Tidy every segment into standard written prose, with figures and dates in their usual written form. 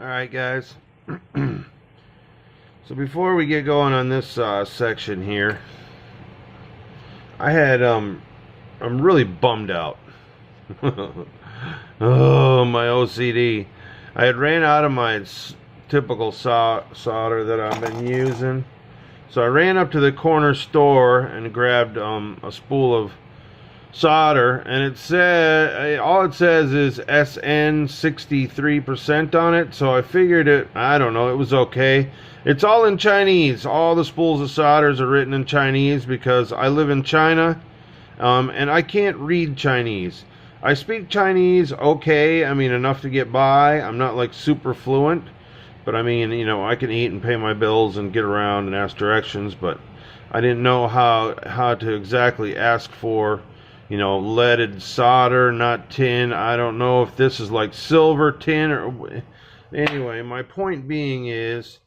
Alright guys, so before we get going on this section here, I'm really bummed out. Oh, my OCD. I had ran out of my typical solder that I've been using, so I ran up to the corner store and grabbed a spool of solder, and it said, all it says is SN 63% on it, so I figured I don't know, it was okay. It's all in Chinese. All the spools of solders are written in Chinese because I live in China, and I can't read Chinese. I speak Chinese okay, I mean enough to get by. I'm not like super fluent, but I mean, you know, I can eat and pay my bills and get around and ask directions, but I didn't know how to exactly ask for, you know, leaded solder, not tin. I don't know if this is like silver tin or... Anyway, my point being is,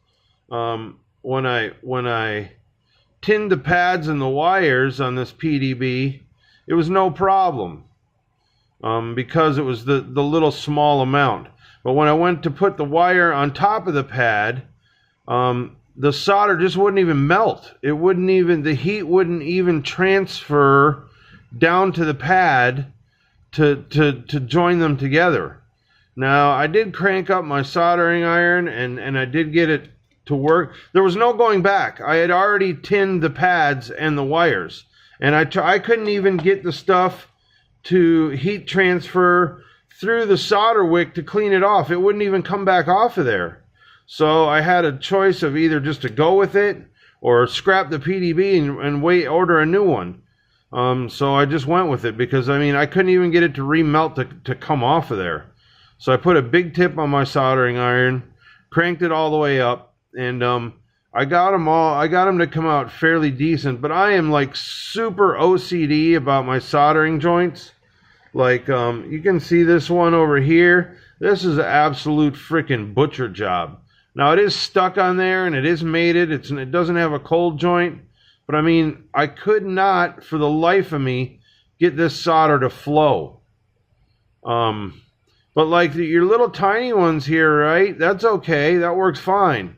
when I tinned the pads and the wires on this PDB, it was no problem, because it was the little small amount. But when I went to put the wire on top of the pad, the solder just wouldn't even melt. It wouldn't even, the heat wouldn't even transfer down to the pad to join them together. Now, I did crank up my soldering iron and I did get it to work. There was no going back. I had already tinned the pads and the wires, and I couldn't even get the stuff to heat transfer through the solder wick to clean it off. It wouldn't even come back off of there. So I had a choice of either just to go with it or scrap the PDB and order a new one. So I just went with it because, I mean, I couldn't even get it to remelt to come off of there. So I put a big tip on my soldering iron, cranked it all the way up, and I got them to come out fairly decent. But I am like super OCD about my soldering joints. Like, you can see this one over here. This is an absolute freaking butcher job. Now, it is stuck on there and it is mated. It doesn't have a cold joint. But I mean, I could not, for the life of me, get this solder to flow. But like your little tiny ones here, right? That's okay. That works fine.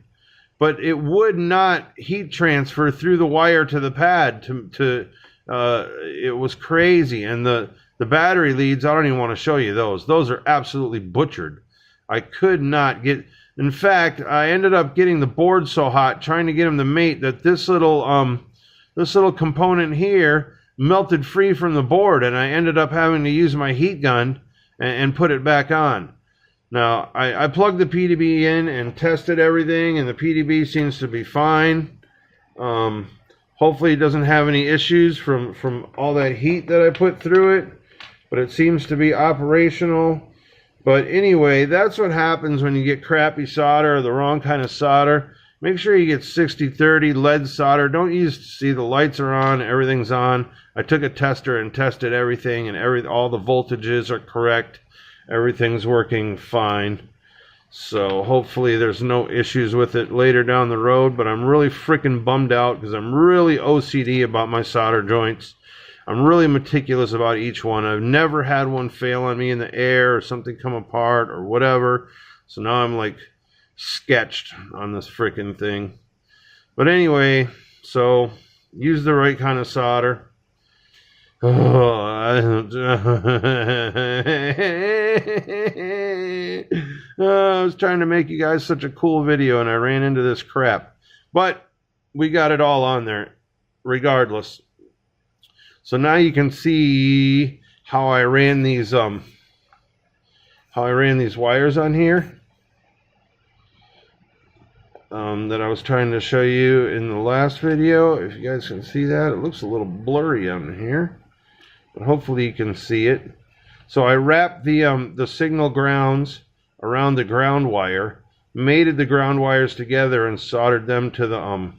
But it would not heat transfer through the wire to the pad. It was crazy. And the battery leads, I don't even want to show you those. Those are absolutely butchered. I could not get... In fact, I ended up getting the board so hot trying to get them to mate that this little component here melted free from the board, and I ended up having to use my heat gun and put it back on. Now, I plugged the PDB in and tested everything, and the PDB seems to be fine. Hopefully it doesn't have any issues from all that heat that I put through it, but it seems to be operational. But anyway, that's what happens when you get crappy solder or the wrong kind of solder. Make sure you get 60-30 lead solder. Don't see the lights are on, everything's on. I took a tester and tested everything, and all the voltages are correct. Everything's working fine. So hopefully there's no issues with it later down the road, but I'm really freaking bummed out because I'm really OCD about my solder joints. I'm really meticulous about each one. I've never had one fail on me in the air or something come apart or whatever. So now I'm like sketched on this freaking thing. But anyway, so use the right kind of solder. Oh, I was trying to make you guys such a cool video and I ran into this crap. But we got it all on there regardless. So now you can see how I ran these wires on here. That I was trying to show you in the last video. If you guys can see that, it looks a little blurry on here, but hopefully you can see it. So I wrapped the signal grounds around the ground wire, mated the ground wires together, and soldered them to the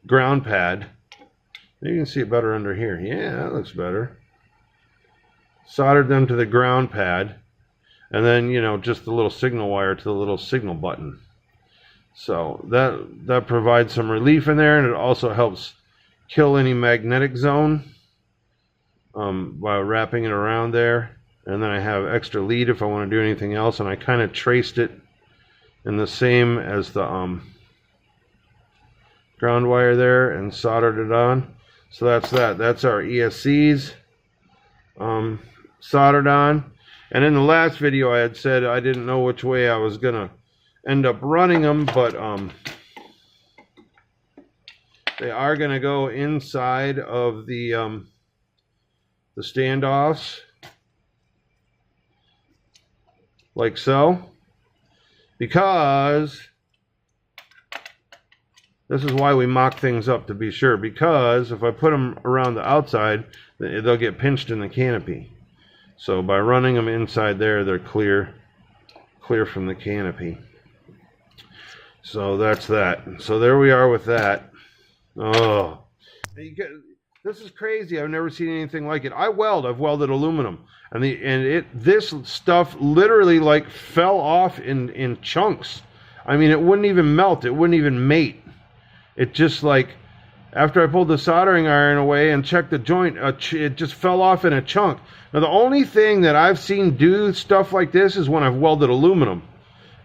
ground pad. You can see it better under here. Yeah, that looks better. Soldered them to the ground pad, and then, you know, just the little signal wire to the little signal button. So that provides some relief in there, and it also helps kill any magnetic zone by wrapping it around there. And then I have extra lead if I want to do anything else, and I kind of traced it and the same as the ground wire there, and soldered it on. So that's that. That's our ESCs soldered on. And in the last video I had said I didn't know which way I was gonna end up running them, but they are gonna go inside of the standoffs, like so, because this is why we mock things up, to be sure, because if I put them around the outside, they'll get pinched in the canopy. So by running them inside there, they're clear from the canopy. So that's that. So there we are with that. Oh, this is crazy. I've never seen anything like it. I've welded aluminum, and this stuff literally like fell off in chunks. I mean, it wouldn't even melt. It wouldn't even mate. It just like, after I pulled the soldering iron away and checked the joint, it just fell off in a chunk. Now, the only thing that I've seen do stuff like this is when I've welded aluminum.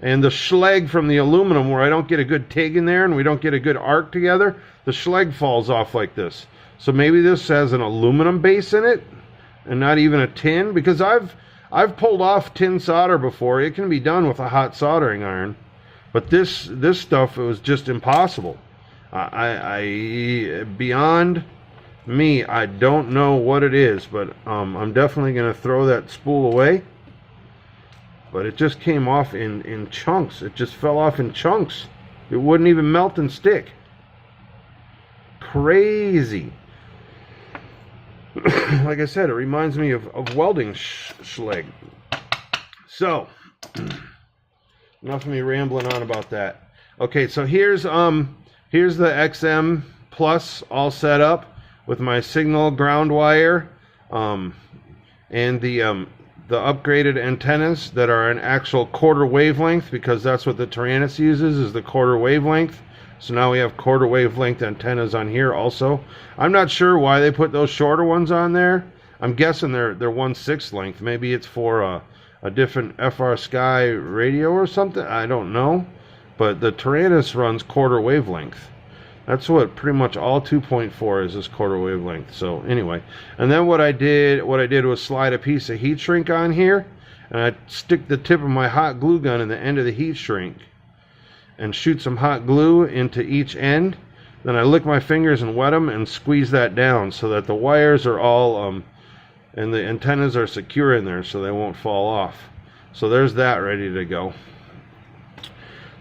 And the schleg from the aluminum, where I don't get a good TIG in there and we don't get a good arc together, the schleg falls off like this. So maybe this has an aluminum base in it and not even a tin, because I've pulled off tin solder before. It can be done with a hot soldering iron. But this stuff, it was just impossible. I beyond me, I don't know what it is, but I'm definitely going to throw that spool away. But it just came off in chunks. It just fell off in chunks. It wouldn't even melt and stick. Crazy. Like I said, it reminds me of welding schleg. So, enough of me rambling on about that. Okay, so here's the XM Plus all set up with my signal ground wire, and the upgraded antennas that are an actual quarter wavelength, because that's what the Tyrannus uses, is the quarter wavelength. So now we have quarter wavelength antennas on here also. I'm not sure why they put those shorter ones on there. I'm guessing they're 1/6 length. Maybe it's for a different FR Sky radio or something. I don't know. But the Tyrannus runs quarter wavelength. That's what pretty much all 2.4 is quarter wavelength. So anyway, and then what I did was slide a piece of heat shrink on here, and I stick the tip of my hot glue gun in the end of the heat shrink and shoot some hot glue into each end. Then I lick my fingers and wet them and squeeze that down so that the wires are all and the antennas are secure in there so they won't fall off. So there's that ready to go.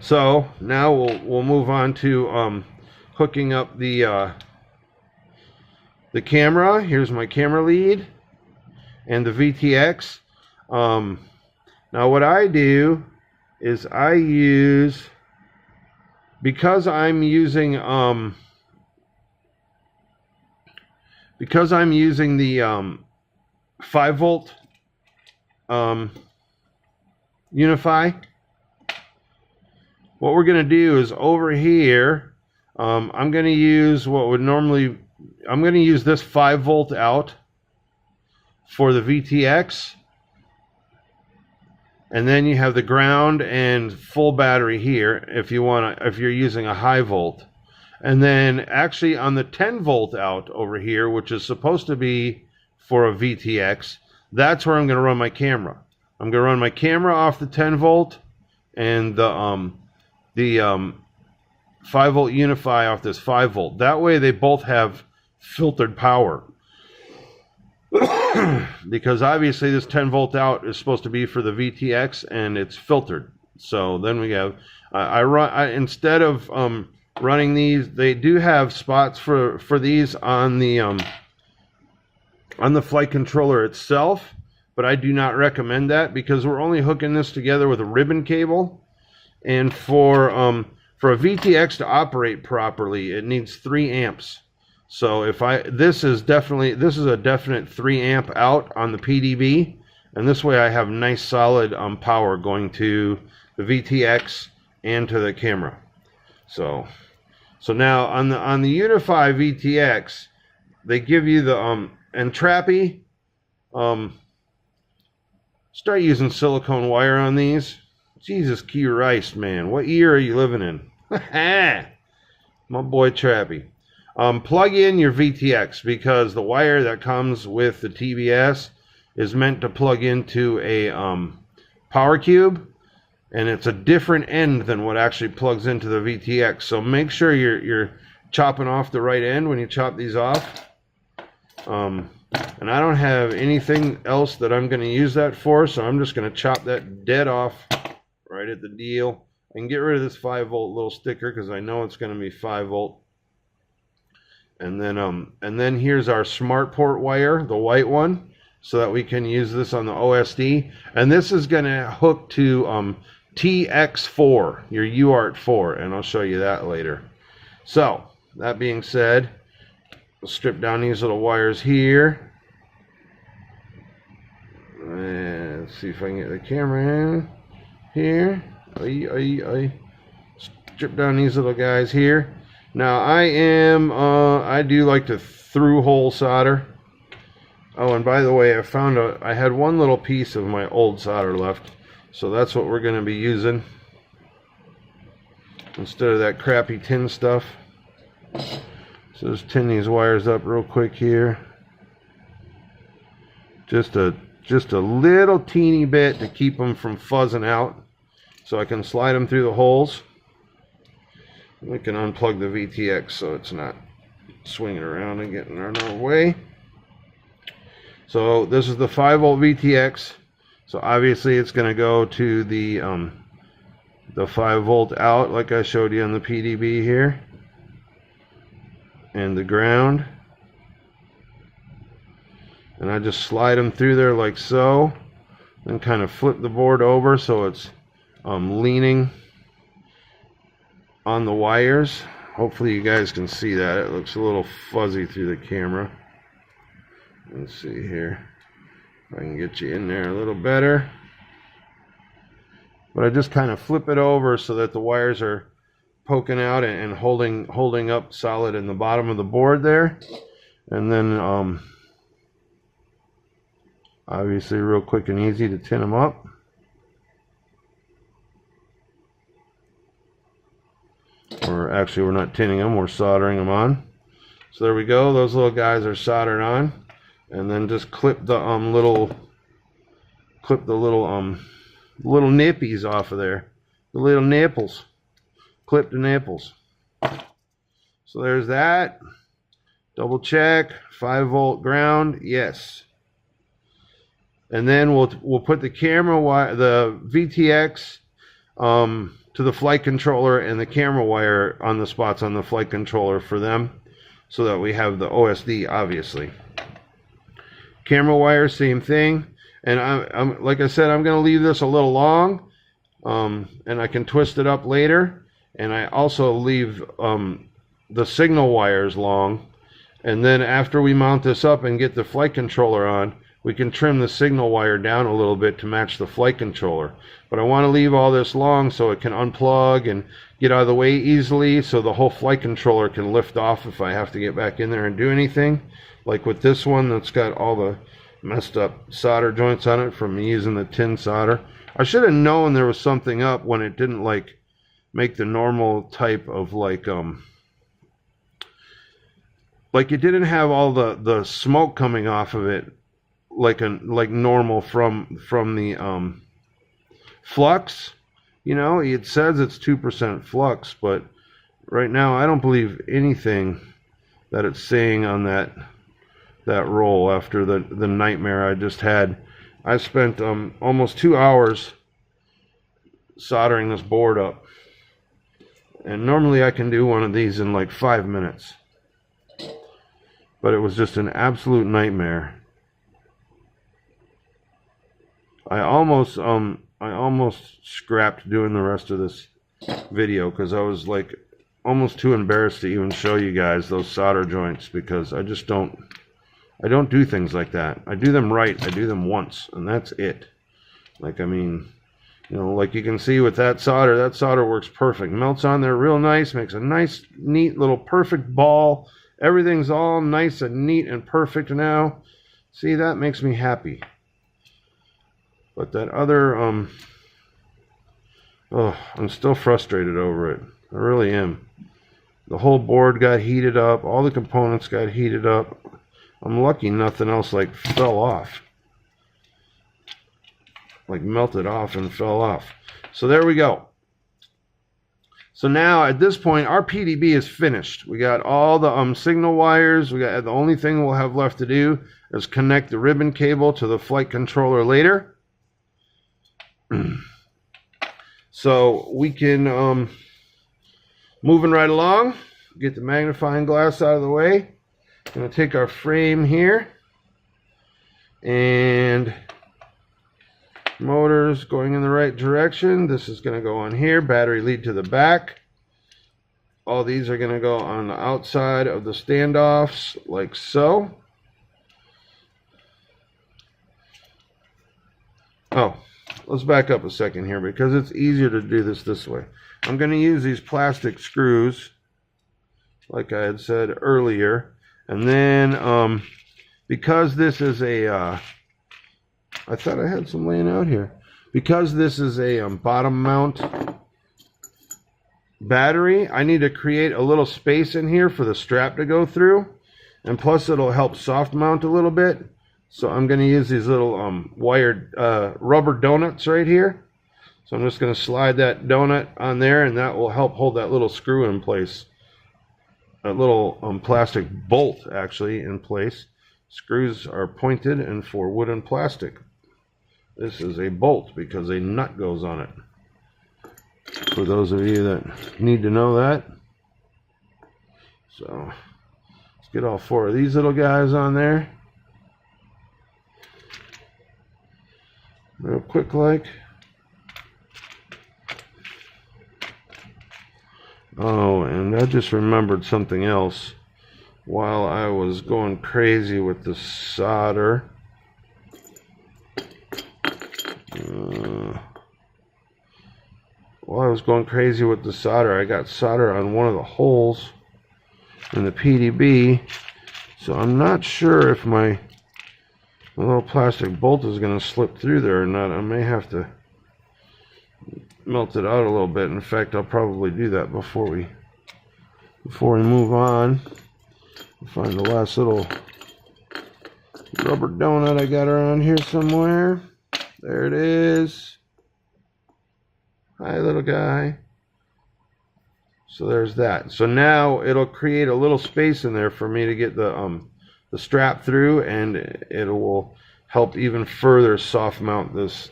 So now we'll move on to hooking up the camera. Here's my camera lead and the VTX. Now what I do is I use, because I'm using the 5-volt Unify. What we're going to do is over here, I'm going to use this 5-volt out for the VTX. And then you have the ground and full battery here if you're using a high volt. And then actually on the 10-volt out over here, which is supposed to be for a VTX, that's where I'm going to run my camera. I'm going to run my camera off the 10-volt and the 5-volt Unify off this 5-volt. That way they both have filtered power. Because obviously this 10-volt out is supposed to be for the VTX and it's filtered. So then we have, instead of running these, they do have spots for these on the flight controller itself, but I do not recommend that because we're only hooking this together with a ribbon cable. And for a VTX to operate properly, it needs 3 amps. So this is a definite 3 amp out on the PDB, and this way I have nice solid power going to the VTX and to the camera. So now on the Unify VTX, they give you the Entrappy. Start using silicone wire on these. Jesus Christ, man. What year are you living in? My boy Trappy. Plug in your VTX, because the wire that comes with the TBS is meant to plug into a power cube, and it's a different end than what actually plugs into the VTX. So make sure you're chopping off the right end when you chop these off. And I don't have anything else that I'm going to use that for, so I'm just going to chop that dead off right at the deal and get rid of this 5-volt little sticker, because I know it's going to be 5-volt. And then here's our smart port wire, the white one, so that we can use this on the OSD. And this is going to hook to TX4, your UART4, and I'll show you that later. So that being said, we'll strip down these little wires here. And let's see if I can get the camera in here. Strip down these little guys here. Now I do like to through hole solder. Oh, and by the way, I had one little piece of my old solder left, so that's what we're going to be using instead of that crappy tin stuff. So just tin these wires up real quick here. Just a little teeny bit to keep them from fuzzing out, so I can slide them through the holes. We can unplug the VTX so it's not swinging around and getting in our way. So this is the 5-volt VTX. So obviously it's going to go to the 5-volt out, like I showed you on the PDB here, and the ground. And I just slide them through there like so, then kind of flip the board over so it's leaning on the wires. Hopefully you guys can see that. It looks a little fuzzy through the camera. Let's see here if I can get you in there a little better. But I just kind of flip it over so that the wires are poking out and holding up solid in the bottom of the board there. And then obviously real quick and easy to tin them up. Or actually, we're not tinning them, we're soldering them on. So there we go, those little guys are soldered on. And then just clip the little nippies off of there. The little nipples. Clip the nipples. So there's that. Double check. 5-volt ground, yes. And then we'll put the camera wire, the VTX to the flight controller, and the camera wire on the spots on the flight controller for them, so that we have the OSD, obviously. Camera wire, same thing. And I'm like I said, I'm going to leave this a little long, and I can twist it up later. And I also leave the signal wires long, and then after we mount this up and get the flight controller on, we can trim the signal wire down a little bit to match the flight controller. But I want to leave all this long so it can unplug and get out of the way easily, so the whole flight controller can lift off if I have to get back in there and do anything. Like with this one that's got all the messed up solder joints on it from me using the tin solder. I should have known there was something up when it didn't like make the normal type of like it didn't have all the smoke coming off of it like normal from the flux. You know, it says it's 2% flux, but right now I don't believe anything that it's saying on that roll after the nightmare I just had. I spent almost 2 hours soldering this board up, and normally I can do one of these in like 5 minutes, but it was just an absolute nightmare. I almost scrapped doing the rest of this video because I was like almost too embarrassed to even show you guys those solder joints, because I don't do things like that. I do them right. I do them once, and that's it. Like, I mean, you know, like you can see with that solder works perfect. Melts on there real nice, makes a nice, neat little perfect ball. Everything's all nice and neat and perfect now. See, that makes me happy. But that other Oh, I'm still frustrated over it. I really am. The whole board got heated up. All the components got heated up. I'm lucky nothing else like fell off. Like melted off and fell off. So there we go. So now at this point our PDB is finished. We got all the signal wires. We got the only thing we'll have left to do is connect the ribbon cable to the flight controller later. So we can moving right along. Get the magnifying glass out of the way. Gonna take our frame here and motors going in the right direction. This is going to go on here. Battery lead to the back. All these are going to go on the outside of the standoffs like so. Oh, let's back up a second here because it's easier to do this way. I'm going to use these plastic screws like I had said earlier, and then because this is a I thought I had some laying out here. Because this is a bottom mount battery, I need to create a little space in here for the strap to go through. And plus it'll help soft mount a little bit. So I'm going to use these little wired rubber donuts right here. So I'm just going to slide that donut on there, and that will help hold that little screw in place. That little plastic bolt actually in place. Screws are pointed and for wood and plastic. This is a bolt because a nut goes on it. For those of you that need to know that. So let's get all four of these little guys on there. Real quick like. Oh, and I just remembered something else while I was going crazy with the solder. While I was going crazy with the solder, I got solder on one of the holes in the PDB, so I'm not sure if my little plastic bolt is going to slip through there or not. I may have to melt it out a little bit. In fact, I'll probably do that before we move on. Find the last little rubber donut I got around here somewhere. There it is. Hi, little guy. So there's that. So now it'll create a little space in there for me to get the strap through, and it will help even further soft mount this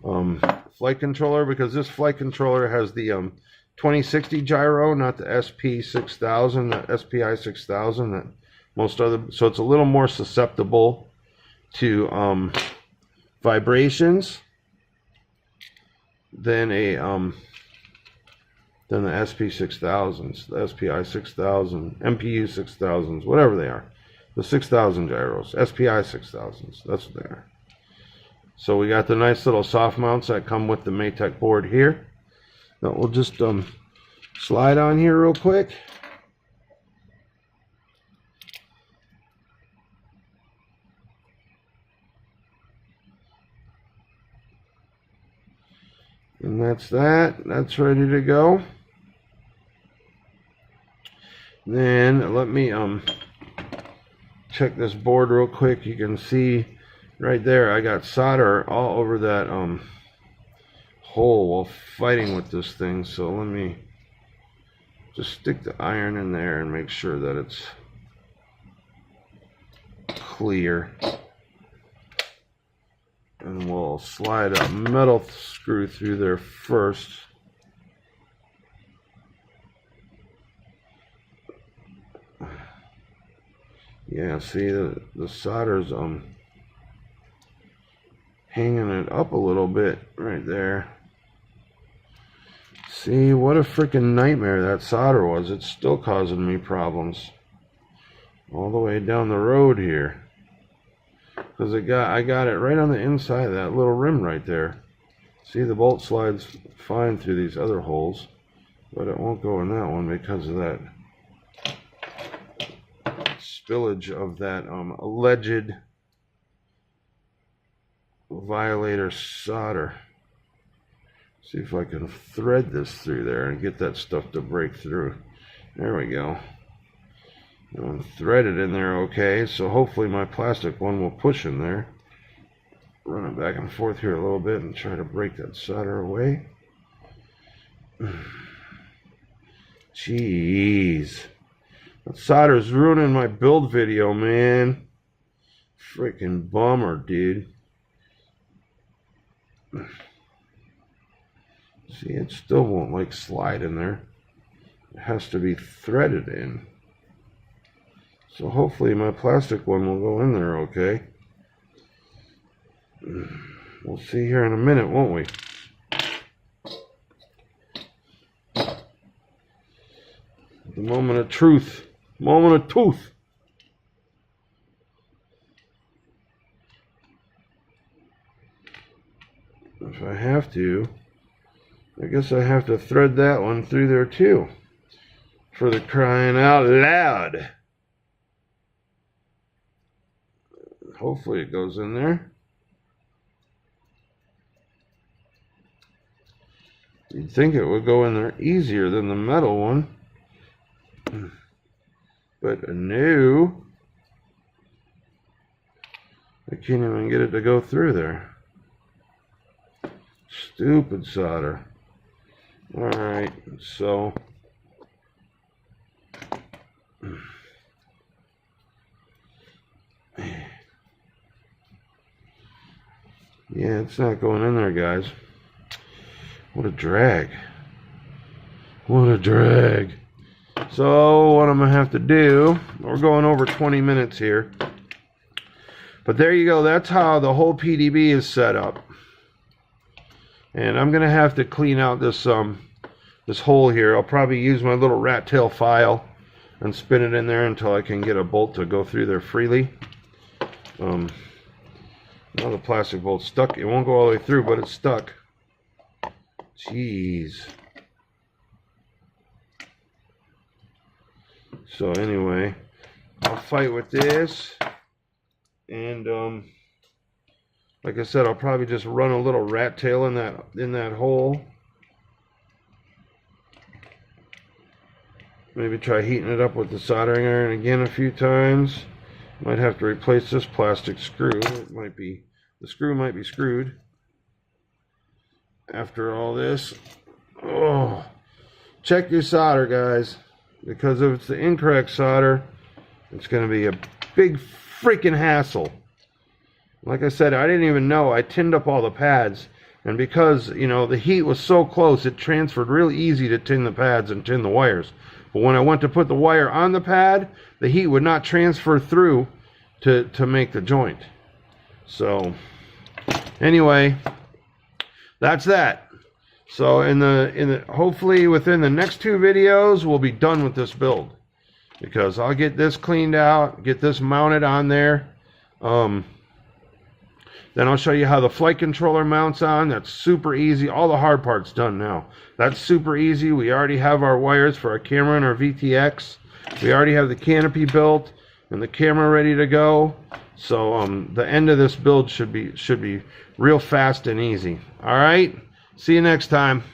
flight controller, because this flight controller has the 2060 gyro, not the SP6000, the SPI 6000 that most other. So it's a little more susceptible to vibrations than the SP6000s, the SPI 6000, MPU 6000s, whatever they are. The 6000 gyros, SPI 6000s, that's what they are. So we got the nice little soft mounts that come with the Matek board here. That we'll just slide on here real quick. And that's that. That's ready to go. Then let me check this board real quick. You can see right there I got solder all over that hole while fighting with this thing. So let me just stick the iron in there and make sure that it's clear. And we'll slide a metal screw through there first. Yeah, see the solder's hanging it up a little bit right there. See, what a freaking nightmare that solder was. It's still causing me problems all the way down the road here. Because I got it right on the inside of that little rim right there. See, the bolt slides fine through these other holes, but it won't go in that one because of that spillage of that alleged violator solder. See if I can thread this through there and get that stuff to break through. There we go. I'm threaded in there okay, so hopefully my plastic one will push in there. Run it back and forth here a little bit and try to break that solder away. Jeez. That solder's ruining my build video, man. Freaking bummer, dude. See, it still won't like slide in there. It has to be threaded in. So hopefully my plastic one will go in there okay. We'll see here in a minute, won't we? The moment of truth. Moment of truth. If I have to, I guess I have to thread that one through there too. For the crying out loud. Hopefully it goes in there. You'd think it would go in there easier than the metal one. But no. I can't even get it to go through there. Stupid solder. Alright, so yeah, it's not going in there, guys. What a drag. What a drag. So what I'm going to have to do, we're going over 20 minutes here. But there you go. That's how the whole PDB is set up. And I'm going to have to clean out this this hole here. I'll probably use my little rat tail file and spin it in there until I can get a bolt to go through there freely. Now the plastic bolt's stuck. It won't go all the way through, but it's stuck. Jeez. So anyway, I'll fight with this, and like I said, I'll probably just run a little rat tail in that hole. Maybe try heating it up with the soldering iron again a few times. Might have to replace this plastic screw. The screw might be screwed after all this. Oh, check your solder, guys, because if it's the incorrect solder, it's going to be a big freaking hassle. Like I said, I didn't even know. I tinned up all the pads, and because, you know, the heat was so close, it transferred really easy to tin the pads and tin the wires. But when I went to put the wire on the pad, the heat would not transfer through to make the joint. So anyway, that's that. So hopefully within the next 2 videos, we'll be done with this build, because I'll get this cleaned out, get this mounted on there. Then I'll show you how the flight controller mounts on. That's super easy. All the hard parts done now. That's super easy. We already have our wires for our camera and our VTX. We already have the canopy built and the camera ready to go. So the end of this build should be real fast and easy. All right. See you next time.